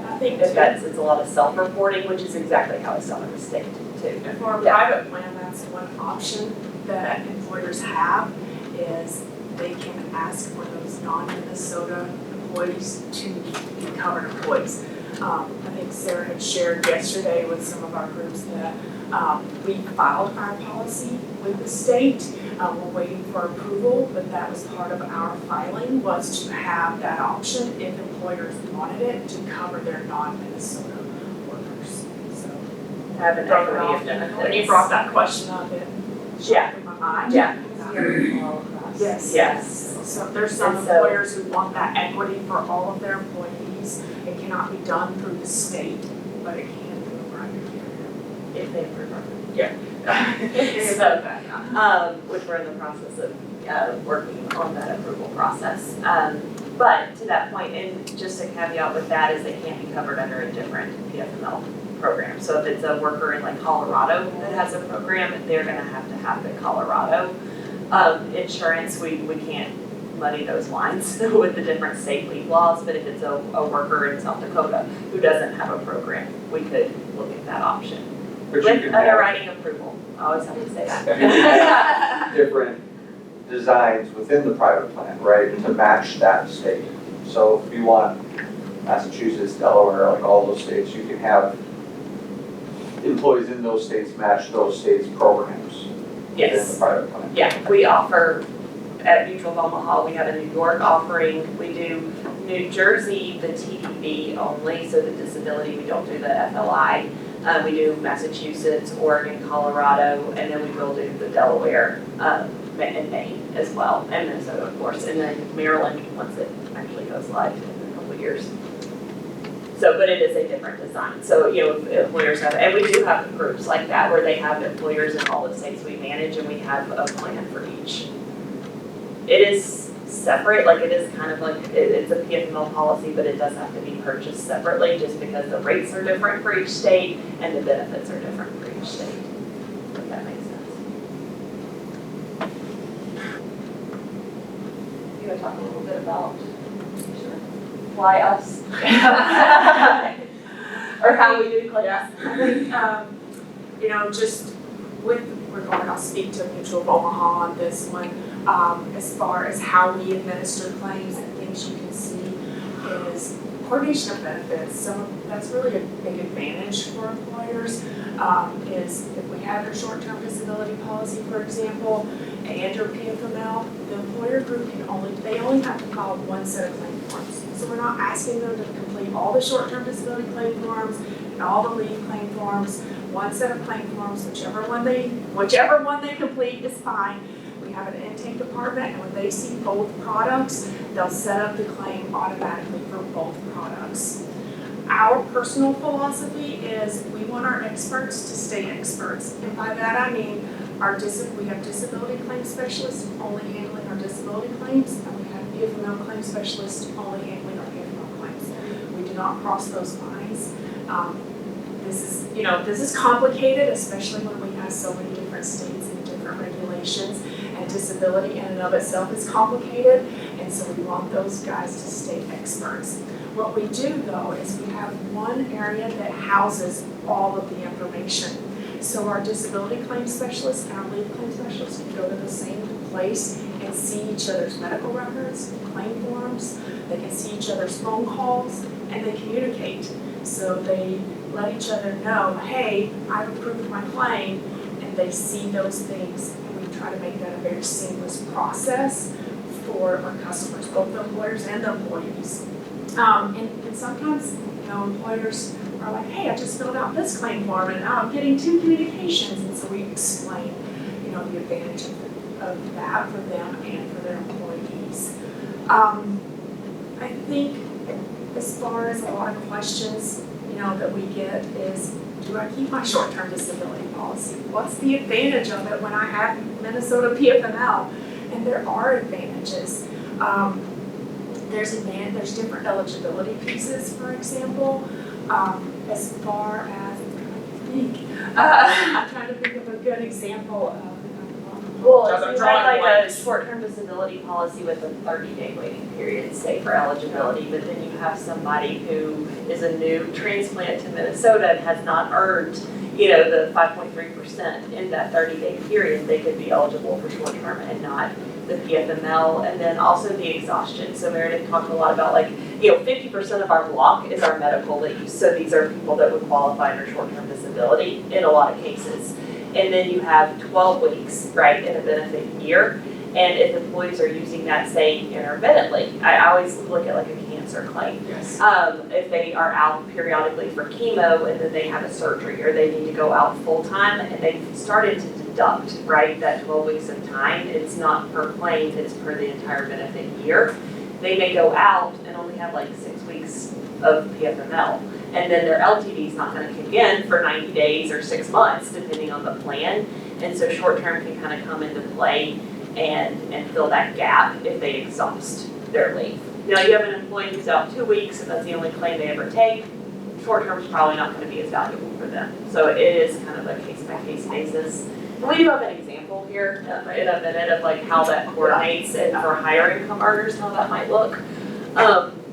I think If it's a lot of self-reporting, which is exactly how it's done in the state too. And for a Yeah. private plan, that's one option that employers have, is they can ask for those non-Minnesota employees to be covered employees. I think Sarah had shared yesterday with some of our groups that we filed our policy with the state. We're waiting for approval, but that was part of our filing, was to have that option if employers wanted it to cover their non-Minnesota workers. So Have an throw it equity off. of benefits. When you brought that question up, it Yeah. shot in my mind. Yeah. Yes. Yes. So there's some And so- employers who want that equity for all of their employees. It cannot be done through the state, but it can through a private If they prefer. carrier. So, which we're in the process of working on that approval process. But to that point, and just a caveat with that is they can't be covered under a different PFML program. So if it's a worker in like Colorado that has a program, they're gonna have the Colorado insurance. We can't muddy those lines with the different state leave laws, but if it's a worker in South Dakota who doesn't have a program, we could look at that option. But you With can have, underwriting approval, I always have to say you can that. have different designs within the private plan, right, to match that state. So if you want Massachusetts, Delaware, like all those states, you can have employees in those states match those states' programs within the Yes, private plan. yeah, we offer, at Mutual of Omaha, we have a New York offering, we do New Jersey, the TDB only, so the disability, we don't do the FLI. We do Massachusetts, Oregon, Colorado, and then we will do the Delaware, and Maine as well, and Minnesota, of course, and then Maryland, once it actually goes live in a couple of years. So, but it is a different design, so, employers have, and we do have groups like that where they have employers in all the states we manage, and we have a plan for each. It is separate, like it is kind of like, it's a PFML policy, but it does have to be purchased separately just because the rates are different for each state and the benefits are different for each state, if that makes sense. You want to talk a little bit about why us? Or how we do claims? Yeah, I think, just with regard, I'll speak to Mutual of Omaha on this one. As far as how we administer claims and things you can see is coordination of benefits. That's really a big advantage for employers, is if we have your short-term disability policy, for example, and your PFML, the employer group they only have to file one set of claim forms. So we're not asking them to complete all the short-term disability claim forms and all the leave claim forms. One set of claim forms, whichever one they complete is fine. We have an intake department, and when they see both products, they'll set up the claim automatically for both products. Our personal philosophy is we want our experts to stay experts. And by that I mean we have disability claim specialists only handling our disability claims, and we have PFML claim specialists only handling our PFML claims. We do not cross those lines. This is complicated, especially when we have so many different states and different regulations, and disability in and of itself is complicated, and so we want those guys to stay experts. What we do though is we have one area that houses all of the information. So our disability claim specialists and our leave claim specialists can go to the same place and see each other's medical records, claim forms, they can see each other's phone calls, and they communicate. So they let each other know, hey, I've approved my claim, and they see those things, and we try to make that a very seamless process for our customers, both the employers and the employees. And sometimes, employers are like, hey, I just filled out this claim form, and I'm getting 2 communications, and so we explain, the advantage of that for them and for their employees. I think as far as a lot of questions, that we get is, do do I keep my short-term disability policy? What's the advantage of it when I have Minnesota PFML? And there are advantages. There's different eligibility pieces, for example, as far as, I'm trying to think of a good example of. Well, if you had like a short-term disability policy with a 30-day waiting period, say for eligibility, but then you have somebody who is a new transplant to Minnesota and has not earned, the 5.3% in that 30-day period, they could be eligible for short-term and not the PFML, and then also the exhaustion. So Meredith talked a lot about 50% of our block is our medical leave. So these are people that would qualify for short-term disability in a lot of cases. And then you have 12 weeks, right, in a benefit year. And if employees are using that, say, intermittently, I always look at like a cancer claim. Yes. If they are out periodically for chemo and then they have a surgery or they need to go out full-time and they've started to deduct, right, that 12 weeks of time, it's not per claim, it's per the entire benefit year. They may go out and only have like 6 weeks of PFML. And then their LTD is not going to kick in for 90 days or 6 months, depending on the plan. And so short-term can kind of come into play and fill that gap if they exhaust their leave. Now, you have an employee who's out 2 weeks and that's the only claim they ever take. Short-term is probably not going to be as valuable for them. So it is kind of a case-by-case basis. And we do have an example here in a minute of like how that coordinates and for higher income earners, how that might look.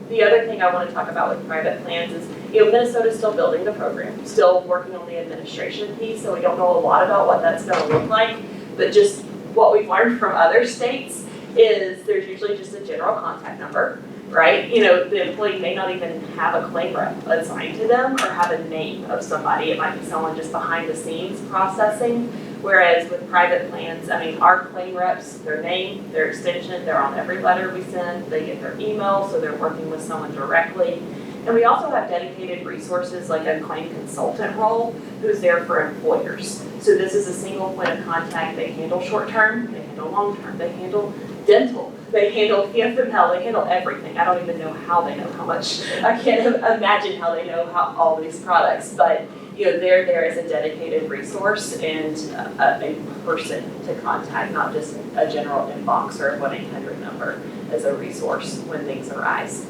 The other thing I want to talk about with private plans is, Minnesota's still building the program, still working on the administration piece, so we don't know a lot about what that's going to look like. But just what we've learned from other states is there's usually just a general contact number, right? The employee may not even have a claim rep assigned to them or have a name of somebody. It might be someone just behind the scenes processing. Whereas with private plans, our claim reps, their name, their extension, they're on every letter we send, they get their email, so they're working with someone directly. And we also have dedicated resources like a claim consultant role who's there for employers. So this is a single point of contact. They handle short-term, they handle long-term, they handle dental, they handle PFML, they handle everything. I don't even know how they know how much. I can't imagine how they know how all these products, but they're there as a dedicated resource and a person to contact, not just a general inbox or a 1-800 number as a resource when things arise.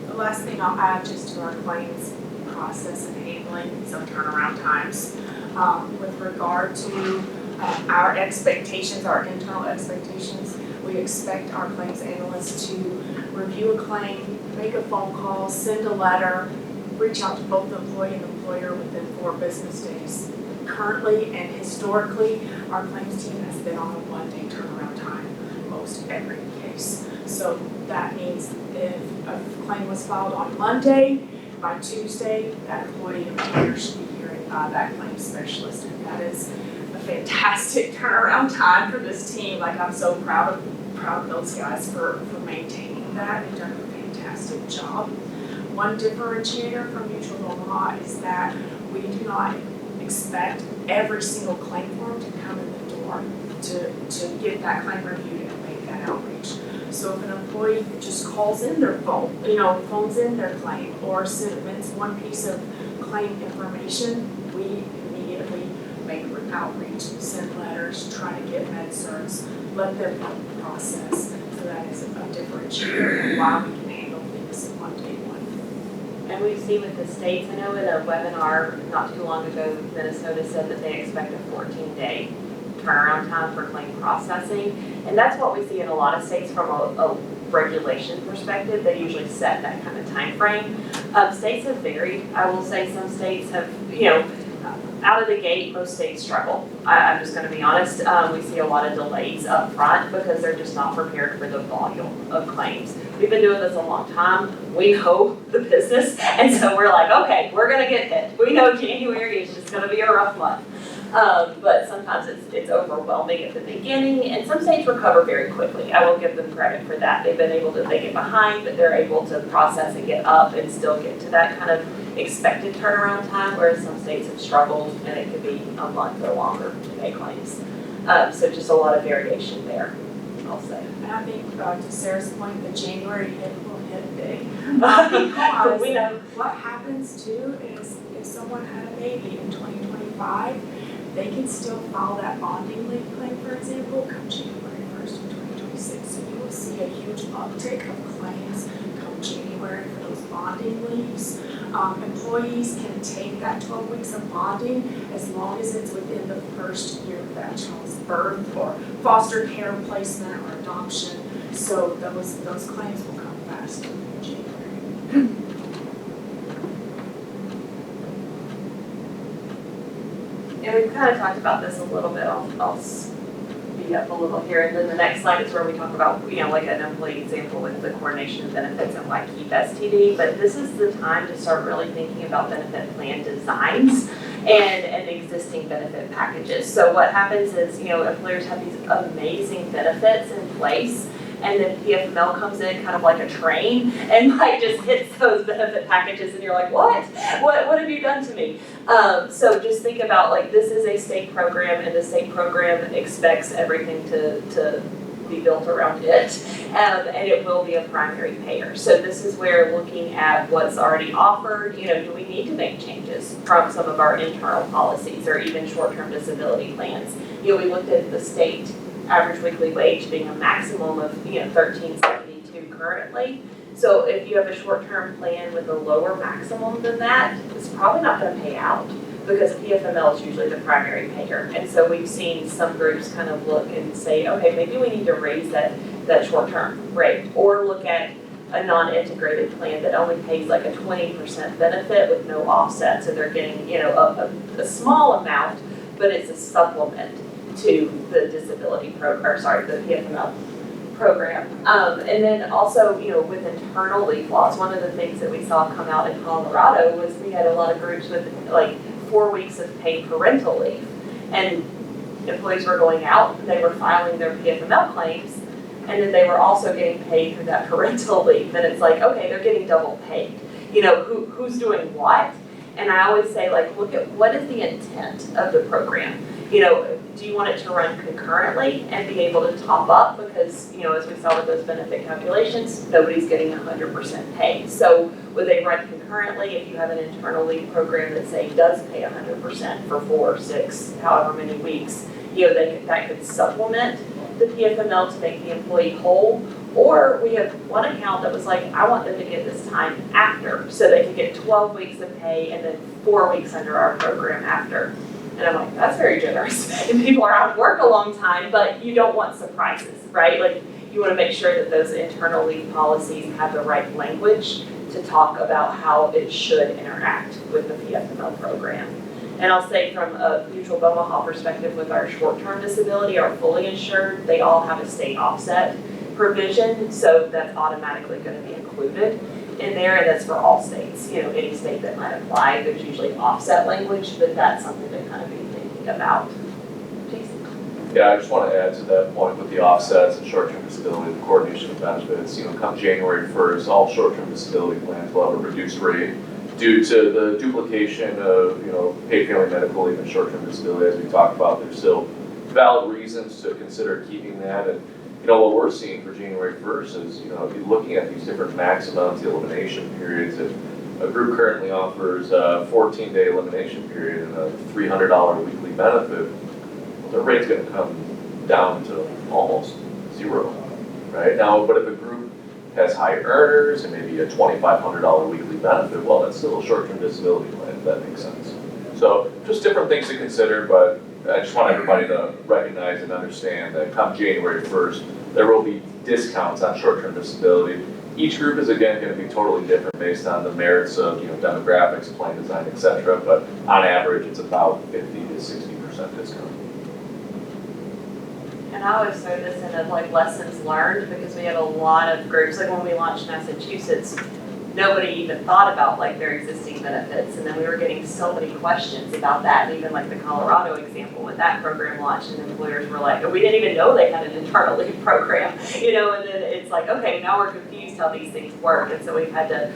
The last thing I'll add just to our claims process and handling some turnaround times. With regard to our expectations, our internal expectations, we expect our claims analysts to review a claim, make a phone call, send a letter, reach out to both the employee and the employer within 4 business days. Currently and historically, our claims team has been on a 1-day turnaround time, most every case. So that means if a claim was filed on Monday, by Tuesday, that employee and employer should be hearing that claim specialist. And that is a fantastic turnaround time for this team. I'm so proud of those guys for maintaining that. They've done a fantastic job. One differentiator from Mutual of Omaha is that we do not expect every single claim form to come in the door to get that claim reviewed and make that outreach. So if an employee just calls in their phone, phones in their claim or submits one piece of claim information, we immediately make outreach, send letters, try to get med certs, let them know the process. So that is a differentiator and why we can handle things on day one. And we see with the states, I know in a webinar not too long ago, Minnesota said that they expect a 14-day turnaround time for claim processing. And that's what we see in a lot of states from a regulation perspective. They usually set that kind of time frame. States have varied. I will say some states have, out of the gate, most states struggle. I'm just going to be honest. We see a lot of delays up front because they're just not prepared for the volume of claims. We've been doing this a long time. We know the business. And so we're like, okay, we're going to get hit. We know January is just going to be a rough month. But sometimes it's overwhelming at the beginning, and some states recover very quickly. I will give them credit for that. They've been able to, they get behind, but they're able to process and get up and still get to that kind of expected turnaround time, whereas some states have struggled, and it could be a month or longer to make claims. So just a lot of variation there, I'll say. And I think to Sarah's point, the January hit will hit big. Because we know. what happens too is if someone had a baby maybe in 2025, they can still file that bonding leave claim, for example, come January 1st of 2026. So you will see a huge uptick of claims come January for those bonding leaves. Employees can take that 12 weeks of bonding as long as it's within the first year of that child's birth or foster care placement or adoption. So those claims will come faster in January. And we've kind of talked about this a little bit, I'll speed up a little here, and then the next slide is where we talk about, like an employee example with the coordination of benefits and why keep STD, but this is the time to start really thinking about benefit plan designs and existing benefit packages. So what happens is, employers have these amazing benefits in place, and then PFML comes in kind of like a train and just hits those benefit packages and you're like, what have you done to me? So just think about this is a state program and the state program expects everything to be built around it, and it will be a primary payer. So this is where looking at what's already offered, do we need to make changes from some of our internal policies or even short-term disability plans? We looked at the state average weekly wage being a maximum of $13.72 currently. So if you have a short-term plan with a lower maximum than that, it's probably not going to pay out because PFML is usually the primary payer. And so we've seen some groups kind of look and say, okay, maybe we need to raise that short-term rate, or look at a non-integrated plan that only pays like a 20% benefit with no offset. So they're getting a small amount, but it's a supplement to the disability the PFML program. And then also, with internal leave laws, one of the things that we saw come out in Colorado was we had a lot of groups with 4 weeks of paid parental leave. And employees were going out, they were filing their PFML claims, and then they were also getting paid through that parental leave. And it's like, okay, they're getting double paid. Who's doing what? And I always say, look at what is the intent of the program. Do you want it to run concurrently and be able to top up? Because, as we saw with those benefit calculations, nobody's getting 100% paid. So would they run concurrently if you have an internal leave program that, say, does pay 100% for 4, 6, however many weeks? That could supplement the PFML to make the employee whole. Or we have one account that was like, I want them to get this time after, so they could get 12 weeks of pay and then 4 weeks under our program after. And I'm like, that's very generous. And people are out of work a long time, but you don't want surprises, right? You want to make sure that those internal leave policies have the right language to talk about how it should interact with the PFML program. And I'll say from a Mutual of Omaha perspective with our short-term disability, our fully insured, they all have a state offset provision, so that's automatically going to be included in there, and that's for all states. Any state that might apply, there's usually offset language, but that's something to kind of be thinking about. Jason? Yeah, I just want to add to that point with the offsets and short-term disability, the coordination of benefits. Come January 1st, all short-term disability plans will have a reduced rate due to the duplication of, paid family medical leave and short-term disability. As we talked about, there's still valid reasons to consider keeping that. And what we're seeing for January 1st is, if you're looking at these different maximums, the elimination periods, if a group currently offers a 14-day elimination period and a $300 weekly benefit, the rate's going to come down to almost zero, right? Now, but if a group has high earners and maybe a $2,500 weekly benefit, well, that's still a short-term disability plan, if that makes sense. So just different things to consider, but I just want everybody to recognize and understand that come January 1st, there will be discounts on short-term disability. Each group is again going to be totally different based on the merits of demographics, plan design, etc. But on average, it's about 50 to 60% discount. And I always throw this in of lessons learned, because we have a lot of groups, when we launched Massachusetts, nobody even thought about their existing benefits, and then we were getting so many questions about that. And even the Colorado example with that program launched, and employers were like, we didn't even know they had an internal leave program, and then it's okay, now we're confused how these things work. And so we've had to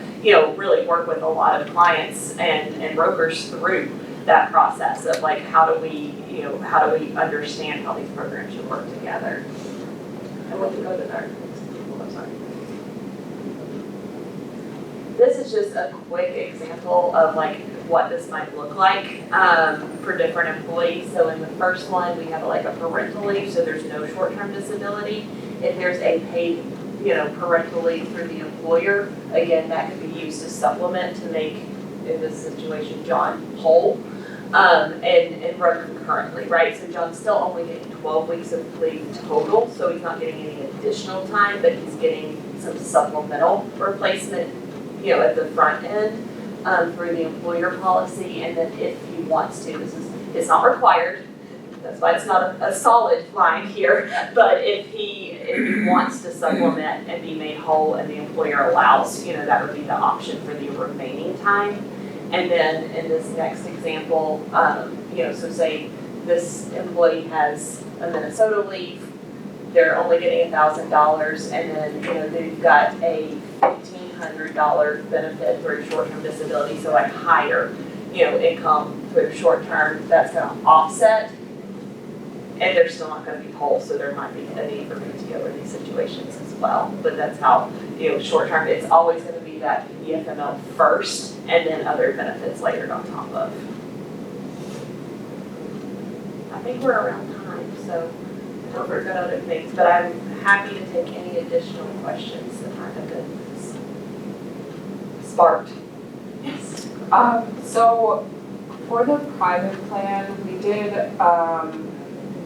really work with a lot of clients and brokers through that process of how do we understand how these programs should work together. And we'll go to our next. I'm sorry. this is just a quick example of like what this might look like for different employees. So in the first one, we have like a parental leave, so there's no short-term disability. If there's a paid, parental leave through the employer, again, that could be used to supplement to make, in this situation, John whole, and run concurrently, right? So John's still only getting 12 weeks of leave total, so he's not getting any additional time, but he's getting some supplemental replacement, at the front end, through the employer policy. And then if he wants to, it's not required, that's why it's not a solid line here, but if he wants to supplement and be made whole and the employer allows, that would be the option for the remaining time. And then in this next example, so say this employee has a Minnesota leave, they're only getting $1,000, and then, they've got a $1,500 benefit through short-term disability, so a higher, income through short-term, that's gonna offset, and they're still not gonna be whole, so there might be a need for PTO in these situations as well. But that's how, short-term, it's always gonna be that EFML first, and then other benefits layered on top of. I think we're around time, so I don't forget other things, but I'm happy to take any additional questions that might have been sparked. Yes. So for the private plan, we did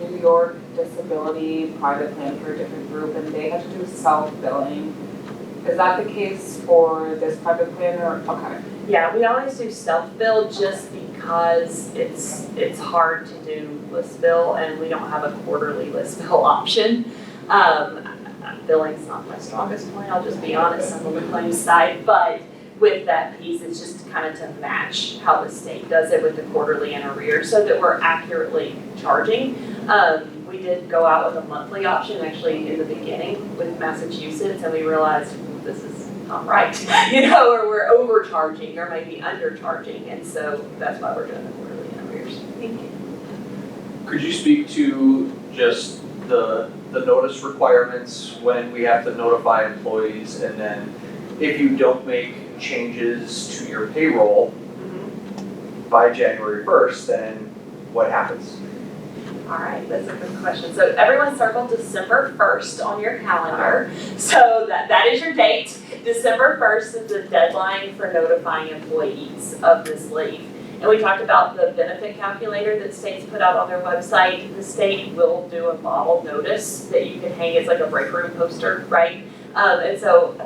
New York disability private plan for a different group, and they had to do self-billing. Is that the case for this private plan, or, okay? Yeah, we always do self-bill just because it's hard to do list bill, and we don't have a quarterly list bill option. Billing's not my strongest point, I'll just be honest, I'm on the claims side, but with that piece, it's just kind of to match how the state does it with the quarterly and arrears, so that we're accurately charging. We did go out with a monthly option actually in the beginning with Massachusetts, and we realized this is not right, or we're overcharging or maybe undercharging, and so that's why we're doing the quarterly and arrears. Thank you. Could you speak to just the notice requirements when we have to notify employees, and then if you don't make changes to your payroll by January 1st, then what happens? All right, that's a good question. So everyone circle December 1st on your calendar. So that is your date. December 1st is the deadline for notifying employees of this leave. And we talked about the benefit calculator that states put out on their website. The state will do a model notice that you can hang as like a break room poster, right? And so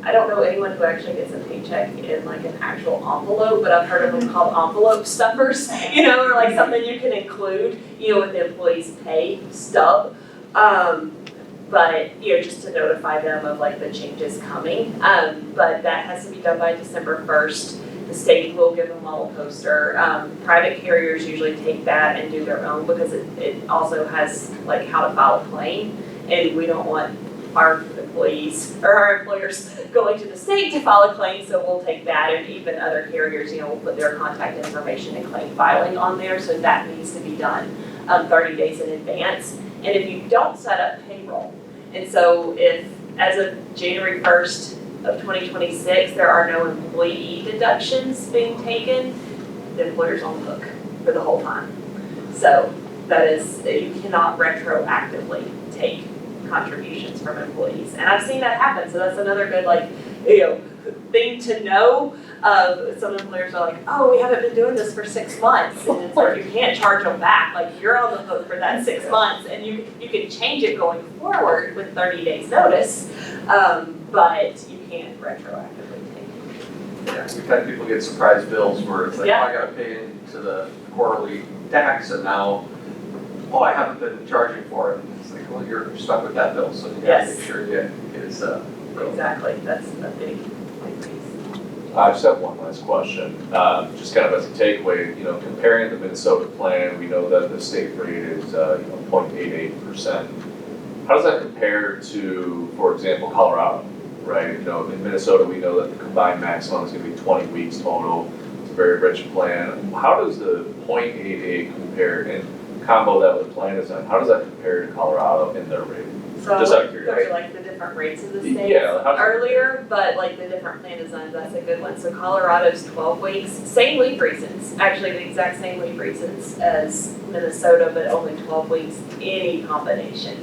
I don't know anyone who actually gets a paycheck in like an actual envelope, but I've heard of them called envelope stuffers, or like something you can include, with the employee's pay stub. But, just to notify them of like the changes coming. But that has to be done by December 1st. The state will give a model poster. Private carriers usually take that and do their own because it also has like how to file a claim. And we don't want our employees or our employers going to the state to file a claim, so we'll take that, and even other carriers, will put their contact information and claim filing on there, so that needs to be done 30 days in advance. And if you don't set up payroll, and so if as of January 1st of 2026, there are no employee deductions being taken, the employer's on the hook for the whole time. So that is, you cannot retroactively take contributions from employees, and I've seen that happen. So that's another good thing to know. Some employers are like, oh, we haven't been doing this for 6 months, and it's like you can't charge them back. Like you're on the hook for that 6 months, and you can change it going forward with 30 days notice, but you can't retroactively take it. Yeah, we've had people get surprise bills where it's like, Yeah. oh, I gotta pay into the quarterly tax, and now, oh, I haven't been charging for it. It's like, well, you're stuck with that bill, so you gotta Yes. make sure it is, Exactly, that's a big piece. I just have one last question, just kind of as a takeaway, comparing the Minnesota plan, we know that the state rate is, 0.88%. How does that compare to, for example, Colorado, right? In Minnesota, we know that the combined maximum is gonna be 20 weeks total. It's a very rich plan. How does the 0.88 compare, and combo that with the plan is on, how does that compare to Colorado in their rate? So Just out I of went curiosity. through like the different rates of the states Yeah, how- earlier, but like the different plan designs, that's a good one. So Colorado's 12 weeks, same leave reasons, actually the exact same leave reasons as Minnesota, but only 12 weeks, any combination.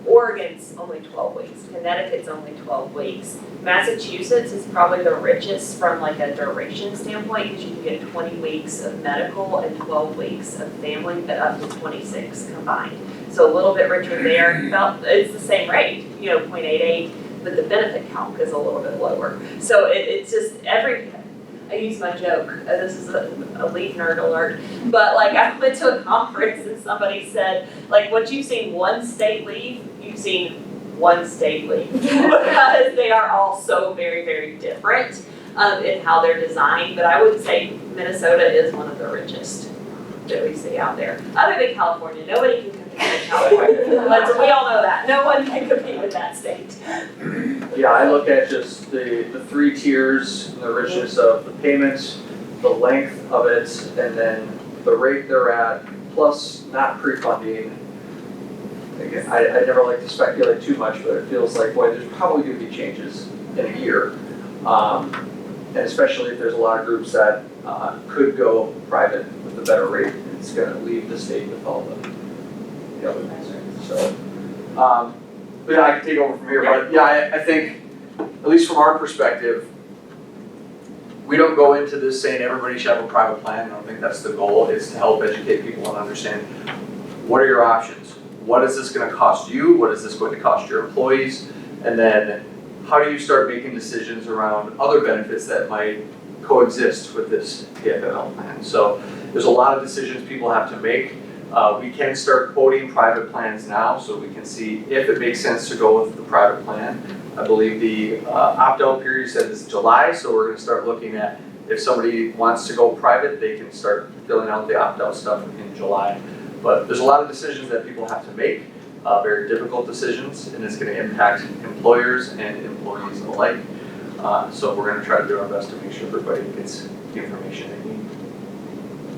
Oregon's only 12 weeks, Connecticut's only 12 weeks. Massachusetts is probably the richest from like a duration standpoint, because you can get 20 weeks of medical and 12 weeks of family, but up to 26 combined. So a little bit richer there, about, it's the same rate, 0.88, but the benefit count is a little bit lower. So it's just I use my joke, this is a leave nerd alert, but like I went to a conference and somebody said, like, what you've seen one state leave, you've seen one state leave. Because they are all so very, very different in how they're designed, but I would say Minnesota is one of the richest that we see out there. Other than California, nobody can compete with California, but we all know that, no one can compete with that state. Yeah, I look at just the 3 tiers, the richness of the payments, the length of it, and then the rate they're at, plus not pre-funding. Again, I never like to speculate too much, but it feels like, boy, there's probably gonna be changes in a year. And especially if there's a lot of groups that could go private with a better rate, it's gonna leave the state with all the other concerns, so. But yeah, I can take over from here, but yeah, I think, at least from our perspective, we don't go into this saying everybody should have a private plan. I don't think that's the goal. It's to help educate people and understand what are your options? What is this gonna cost you? What is this going to cost your employees? And then how do you start making decisions around other benefits that might coexist with this PFML plan? So there's a lot of decisions people have to make. We can start quoting private plans now, so we can see if it makes sense to go with the private plan. I believe the opt-out period said is July, so we're gonna start looking at if somebody wants to go private, they can start filling out the opt-out stuff in July. But there's a lot of decisions that people have to make, very difficult decisions, and it's gonna impact employers and employees alike. So we're gonna try to do our best to make sure everybody gets the information they need.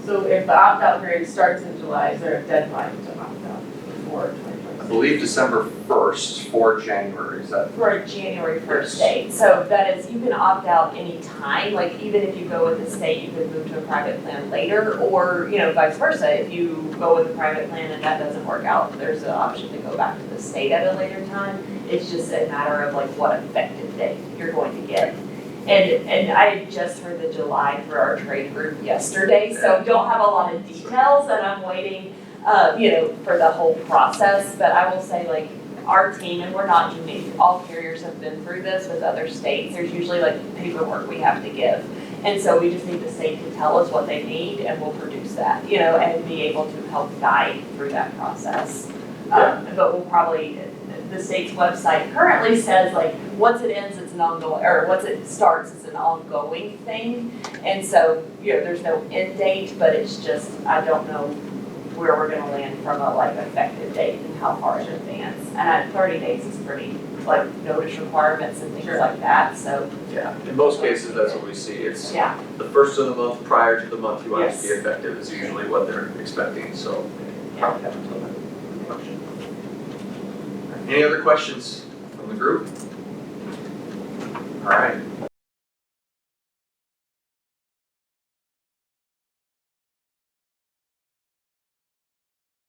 So if the opt-out period starts in July, is there a deadline to opt out before 2026? I believe December 1st for January, is that? For a January 1st date, so that is, you can opt out any time, like even if you go with the state, you can move to a private plan later, or, vice versa, if you go with a private plan and that doesn't work out, there's an option to go back to the state at a later time. It's just a matter of like what effective date you're going to get. And I had just heard the July for our trade group yesterday, so don't have a lot of details, and I'm waiting, for the whole process. But I will say, like, our team, and we're not unique, all carriers have been through this with other states. There's usually like paperwork we have to give. And so we just need the state to tell us what they need, and we'll produce that, and be able to help guide through that process. But we'll probably, the state's website currently says like, once it ends, it's an ongoing, or once it starts, it's an ongoing thing. And so, there's no end date, but it's just, I don't know where we're gonna land from a like effective date and how far in advance. And 30 days is pretty, like notice requirements and things like that, so. Yeah, in most cases, that's what we see. It's Yeah. the first of the month prior to the month you want it to be Yes. effective is usually what they're expecting, so. Probably have until then. Any other questions from the group? All right,